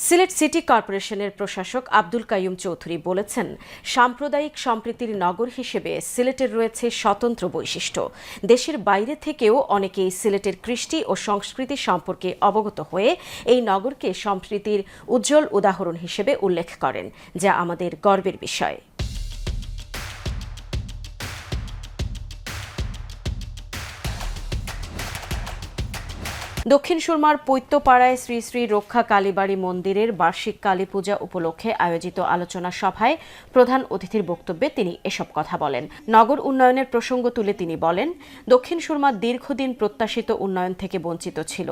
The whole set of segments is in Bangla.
সিলেট সিটি কর্পোরেশনের প্রশাসক আব্দুল কাইয়ুম চৌধুরী বলেছেন, সাম্প্রদায়িক সম্প্রীতির নগর হিসেবে সিলেটের রয়েছে স্বতন্ত্র বৈশিষ্ট্য। দেশের বাইরে থেকেও অনেকেই সিলেটের কৃষ্টি ও সংস্কৃতি সম্পর্কে অবগত হয়ে এই নগরকে সম্প্রীতির উজ্জ্বল উদাহরণ হিসেবে উল্লেখ করেন, যা আমাদের গর্বের বিষয়। দক্ষিণ সুরমার পৈত্যপাড়ায় শ্রী শ্রী রক্ষা কালীবাড়ি মন্দিরের বার্ষিক কালী পূজা উপলক্ষে আয়োজিত আলোচনা সভায় প্রধান অতিথির বক্তব্যে তিনি এসব কথা বলেন। নগর উন্নয়নের প্রসঙ্গ তুলে তিনি বলেন, দক্ষিণ সুরমা দীর্ঘদিন প্রত্যাশিত উন্নয়ন থেকে বঞ্চিত ছিল।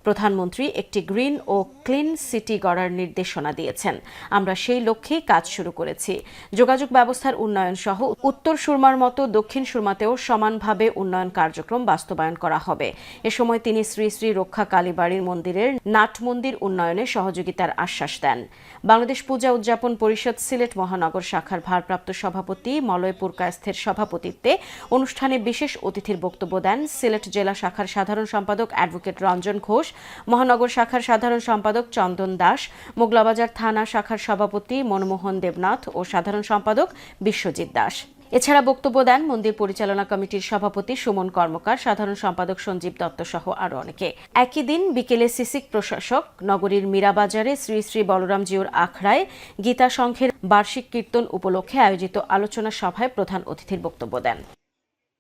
প্রধানমন্ত্রী একটি গ্রিন ও ক্লিন সিটি গড়ার নির্দেশনা দিয়েছেন। আমরা সেই লক্ষ্যেই কাজ শুরু করেছি। যোগাযোগ ব্যবস্থার উন্নয়ন সহ উত্তর সুরমার মতো দক্ষিণ সুরমাতেও সমানভাবে উন্নয়ন কার্যক্রম বাস্তবায়ন করা হবে। এ সময় তিনি শ্রী শ্রী রক্ষা কালীবাড়ির মন্দিরের নাট মন্দির উন্নয়নে সহযোগিতার আশ্বাস দেন। বাংলাদেশ পূজা উদযাপন পরিষদ সিলেট মহানগর শাখার ভারপ্রাপ্ত সভাপতি মলয়পুর কায়েস্থের সভাপতিত্বে অনুষ্ঠানে বিশেষ অতিথির বক্তব্য দেন সিলেট জেলা শাখার সাধারণ সম্পাদক অ্যাডভোকেট রঞ্জন ঘোষ, মহানগর শাখার সাধারণ সম্পাদক চন্দন দাস, মোগলাবাজার থানা শাখার সভাপতি মনমোহন দেবনাথ ও সাধারণ সম্পাদক বিশ্বজিৎ দাস। এছাড়া বক্তব্য দেন মন্দির পরিচালনা কমিটির সভাপতি সুমন কর্মকার, সাধারণ সম্পাদক সঞ্জীব দত্ত সহ আরও অনেকে। একই দিন বিকেলে সিসিক প্রশাসক নগরীর মীরাবাজারে শ্রী শ্রী বলরামজিউর আখড়ায় গীতা সংঘের বার্ষিক কীর্তন উপলক্ষে আয়োজিত আলোচনা সভায় প্রধান অতিথির বক্তব্য দেন।